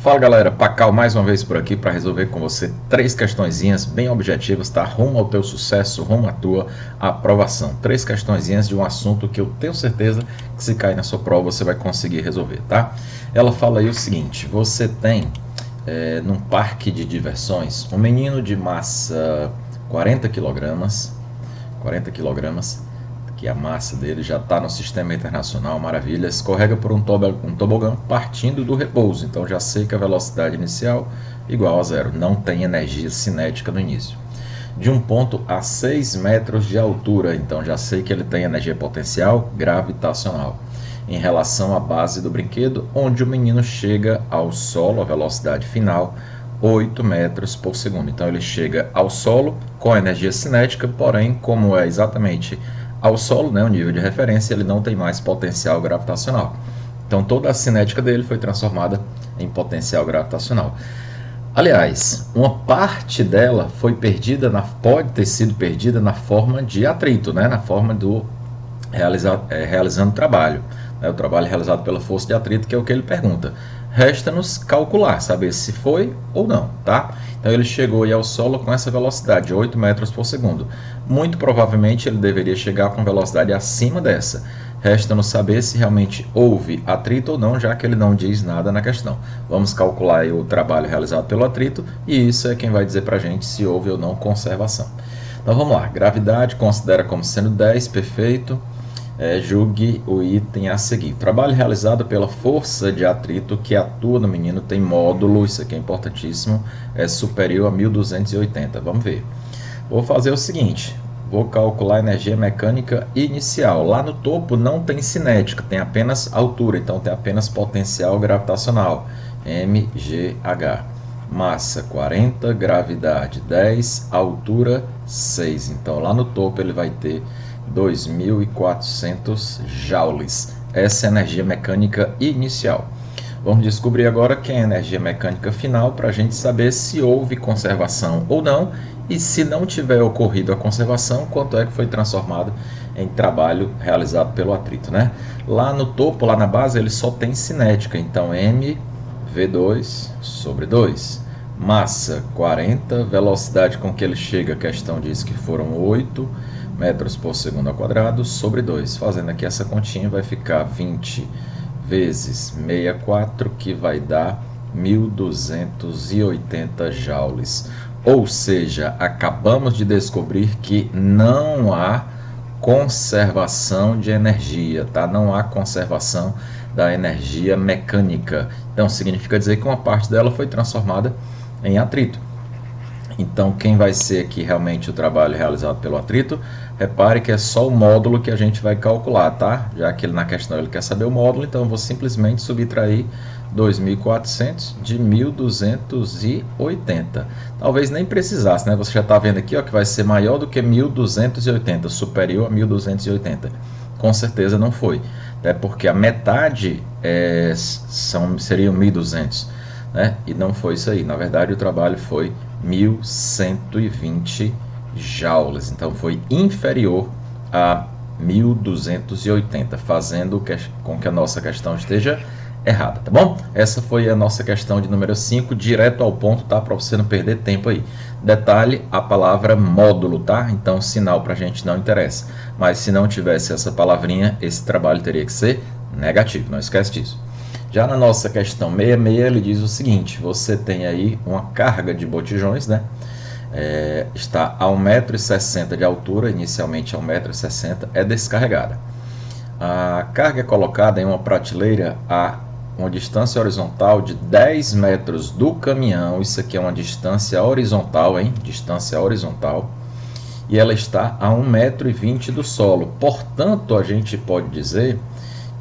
Fala galera, Pacal mais uma vez por aqui para resolver com você 3 questõezinhas bem objetivas, tá? Rumo ao teu sucesso, rumo à tua aprovação. 3 questõezinhas de um assunto que eu tenho certeza que se cair na sua prova você vai conseguir resolver, tá? Ela fala aí o seguinte, você tem num parque de diversões um menino de massa 40 quilogramas, que a massa dele já está no sistema internacional, maravilha, escorrega por um tobogã partindo do repouso, então já sei que a velocidade inicial igual a zero, não tem energia cinética no início. De um ponto a 6 metros de altura, então já sei que ele tem energia potencial gravitacional. Em relação à base do brinquedo, onde o menino chega ao solo, a velocidade final, 8 metros por segundo. Então ele chega ao solo com energia cinética, porém, como é exatamente ao solo, né, o nível de referência, ele não tem mais potencial gravitacional. Então toda a cinética dele foi transformada em potencial gravitacional. Aliás, uma parte dela foi perdida, pode ter sido perdida na forma de atrito, né, na forma do realizando trabalho. O trabalho realizado pela força de atrito, que é o que ele pergunta. Resta-nos calcular, saber se foi ou não, tá? Então ele chegou aí ao solo com essa velocidade, 8 metros por segundo. Muito provavelmente ele deveria chegar com velocidade acima dessa. Resta-nos saber se realmente houve atrito ou não, já que ele não diz nada na questão. Vamos calcular aí o trabalho realizado pelo atrito e isso é quem vai dizer pra gente se houve ou não conservação. Então vamos lá, gravidade considera como sendo 10, perfeito. Julgue o item a seguir. O trabalho realizado pela força de atrito que atua no menino tem módulo, isso aqui é importantíssimo, é superior a 1280. Vamos ver. Vou fazer o seguinte, vou calcular a energia mecânica inicial. Lá no topo não tem cinética, tem apenas altura, então tem apenas potencial gravitacional, mgh. Massa 40, gravidade 10, altura 6. Então lá no topo ele vai ter 2.400 joules. Essa é a energia mecânica inicial. Vamos descobrir agora quem é a energia mecânica final para a gente saber se houve conservação ou não e se não tiver ocorrido a conservação, quanto é que foi transformado em trabalho realizado pelo atrito, né? Lá no topo, lá na base, ele só tem cinética, então mv2 sobre 2. Massa 40, velocidade com que ele chega, a questão diz que foram 8 metros por segundo ao quadrado sobre 2. Fazendo aqui essa continha vai ficar 20 vezes 64, que vai dar 1280 joules. Ou seja, acabamos de descobrir que não há conservação de energia, tá? Não há conservação da energia mecânica. Então significa dizer que uma parte dela foi transformada em atrito. Então, quem vai ser aqui realmente o trabalho realizado pelo atrito? Repare que é só o módulo que a gente vai calcular, tá? Já que na questão ele quer saber o módulo, então eu vou simplesmente subtrair 2.400 de 1.280. Talvez nem precisasse, né? Você já está vendo aqui, ó, que vai ser maior do que 1.280, superior a 1.280. Com certeza não foi, né? Porque a metade seriam 1.200. Né? E não foi isso aí, na verdade o trabalho foi 1120 joules, então foi inferior a 1280, fazendo com que a nossa questão esteja errada, tá bom? Essa foi a nossa questão de número 5, direto ao ponto, tá? Para você não perder tempo aí. Detalhe, a palavra módulo, tá? Então sinal pra gente não interessa, mas se não tivesse essa palavrinha, esse trabalho teria que ser negativo, não esquece disso. Já na nossa questão 66, ele diz o seguinte, você tem aí uma carga de botijões, né? Está a 1,60 m de altura, inicialmente a 1,60 m, é descarregada. A carga é colocada em uma prateleira a uma distância horizontal de 10 metros do caminhão, isso aqui é uma distância horizontal, hein? Distância horizontal, e ela está a 1,20 m do solo, portanto a gente pode dizer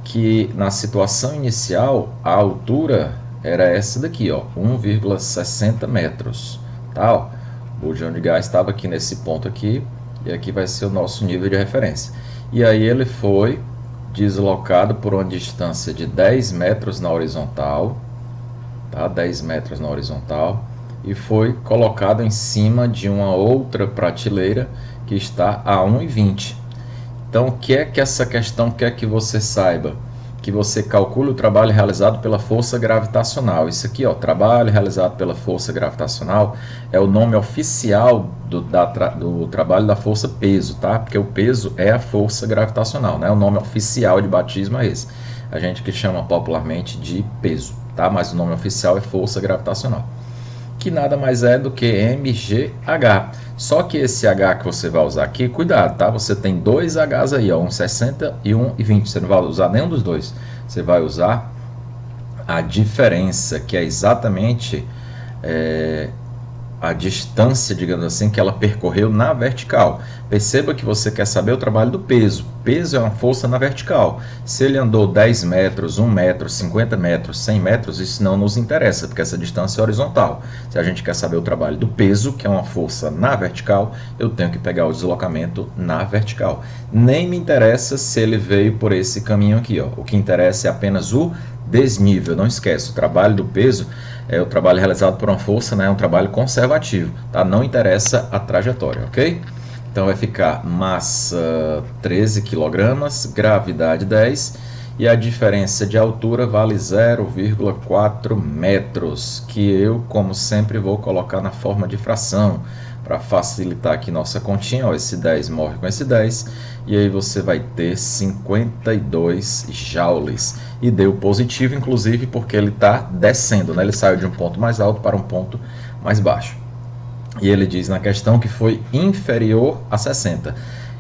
que na situação inicial a altura era essa daqui, ó, 1,60 metros, tá? Ó, o botijão de gás estava aqui nesse ponto aqui e aqui vai ser o nosso nível de referência. E aí ele foi deslocado por uma distância de 10 metros na horizontal, tá? 10 metros na horizontal, e foi colocado em cima de uma outra prateleira que está a 1,20 m. Então, o que é que essa questão quer que você saiba? que você calcule o trabalho realizado pela força gravitacional. Isso aqui, ó, trabalho realizado pela força gravitacional, é o nome oficial do trabalho da força peso, tá? Porque o peso é a força gravitacional, né? O nome oficial de batismo é esse. A gente que chama popularmente de peso, tá? Mas o nome oficial é força gravitacional, que nada mais é do que mgh. Só que esse H que você vai usar aqui, cuidado, tá? Você tem dois Hs aí, ó, um 60 e um 20. Você não vai usar nenhum dos dois. Você vai usar a diferença, que é exatamente a distância, digamos assim, que ela percorreu na vertical. Perceba que você quer saber o trabalho do peso. Peso é uma força na vertical. Se ele andou 10 metros, 1 metro, 50 metros, 100 metros, isso não nos interessa, porque essa distância é horizontal. Se a gente quer saber o trabalho do peso, que é uma força na vertical, eu tenho que pegar o deslocamento na vertical. Nem me interessa se ele veio por esse caminho aqui, ó. O que interessa é apenas o desnível. Não esquece, o trabalho do peso é o trabalho realizado por uma força, né? É um trabalho conservativo, tá? Não interessa a trajetória, ok? Então vai ficar massa 13 kg, gravidade 10 e a diferença de altura vale 0,4 metros, que eu, como sempre, vou colocar na forma de fração para facilitar aqui nossa continha. Ó, esse 10 morre com esse 10 e aí você vai ter 52 joules. E deu positivo, inclusive, porque ele está descendo, né? Ele saiu de um ponto mais alto para um ponto mais baixo. E ele diz na questão que foi inferior a 60.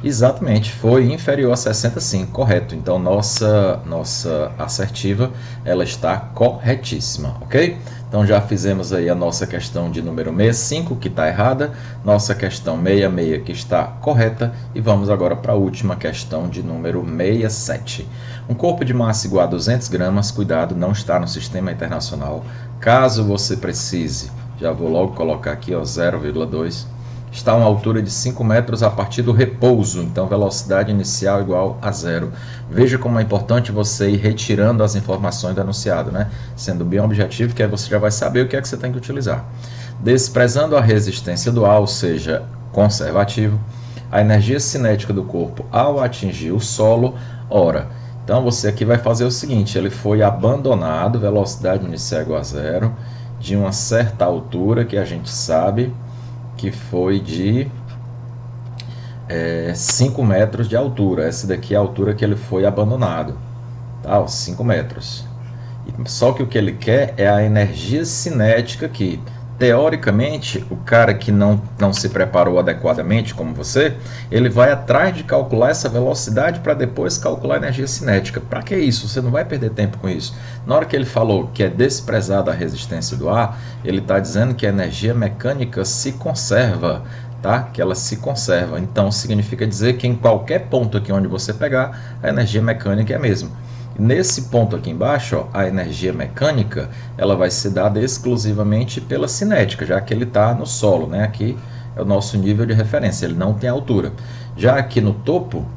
Exatamente, foi inferior a 60 sim, correto. Então nossa assertiva, ela está corretíssima, ok? Então já fizemos aí a nossa questão de número 65, que está errada, nossa questão 66, que está correta, e vamos agora para a última questão de número 67. Um corpo de massa igual a 200 gramas, cuidado, não está no sistema internacional. Caso você precise, já vou logo colocar aqui, ó, 0,2. Está a uma altura de 5 metros a partir do repouso, então velocidade inicial igual a 0. Veja como é importante você ir retirando as informações do enunciado, né? Sendo bem objetivo, que aí você já vai saber o que é que você tem que utilizar. Desprezando a resistência do ar, ou seja, conservativo, a energia cinética do corpo ao atingir o solo, ora. Então você aqui vai fazer o seguinte, ele foi abandonado, velocidade inicial igual a 0, de uma certa altura que a gente sabe que foi de 5 metros de altura. Essa daqui é a altura que ele foi abandonado, tá? 5 metros. Só que o que ele quer é a energia cinética aqui. Teoricamente, o cara que não se preparou adequadamente, como você, ele vai atrás de calcular essa velocidade para depois calcular a energia cinética. Para que isso? Você não vai perder tempo com isso. Na hora que ele falou que é desprezada a resistência do ar, ele está dizendo que a energia mecânica se conserva, tá? Que ela se conserva. Então, significa dizer que em qualquer ponto aqui onde você pegar, a energia mecânica é a mesma. Nesse ponto aqui embaixo, ó, a energia mecânica, ela vai ser dada exclusivamente pela cinética, já que ele está no solo, né? Aqui é o nosso nível de referência, ele não tem altura. Já aqui no topo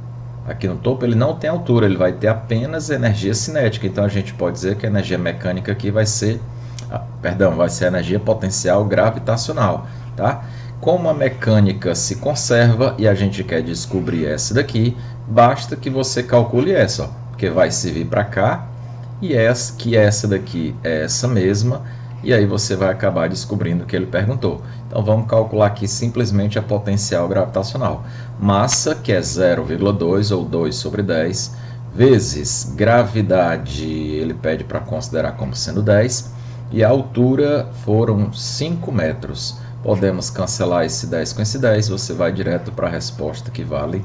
ele não tem altura, ele vai ter apenas energia cinética. Então a gente pode dizer que a energia mecânica aqui vai ser a energia potencial gravitacional, tá? Como a mecânica se conserva e a gente quer descobrir essa daqui, basta que você calcule essa, ó. Porque vai servir para cá, e essa daqui é essa mesma, e aí você vai acabar descobrindo o que ele perguntou. Então vamos calcular aqui simplesmente a potencial gravitacional. Massa, que é 0,2 ou 2 sobre 10, vezes gravidade, ele pede para considerar como sendo 10, e a altura foram 5 metros. Podemos cancelar esse 10 com esse 10, você vai direto para a resposta que vale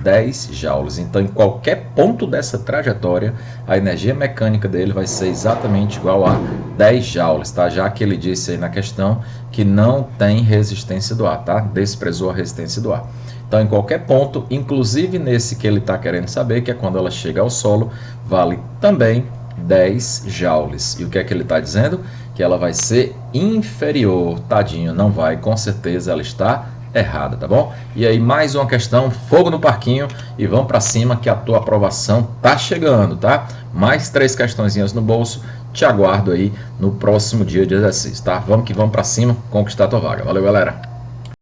10 joules. Então, em qualquer ponto dessa trajetória, a energia mecânica dele vai ser exatamente igual a 10 joules, tá? Já que ele disse aí na questão que não tem resistência do ar, tá? Desprezou a resistência do ar. Então, em qualquer ponto, inclusive nesse que ele está querendo saber, que é quando ela chega ao solo, vale também 10 joules. E o que é que ele está dizendo? Que ela vai ser inferior. Tadinho, não vai, com certeza ela está errada, tá bom? E aí mais uma questão, fogo no parquinho, e vamos para cima que a tua aprovação tá chegando, tá? Mais 3 questõezinhas no bolso, te aguardo aí no próximo dia de exercício, tá? Vamos que vamos para cima, conquistar a tua vaga. Valeu, galera!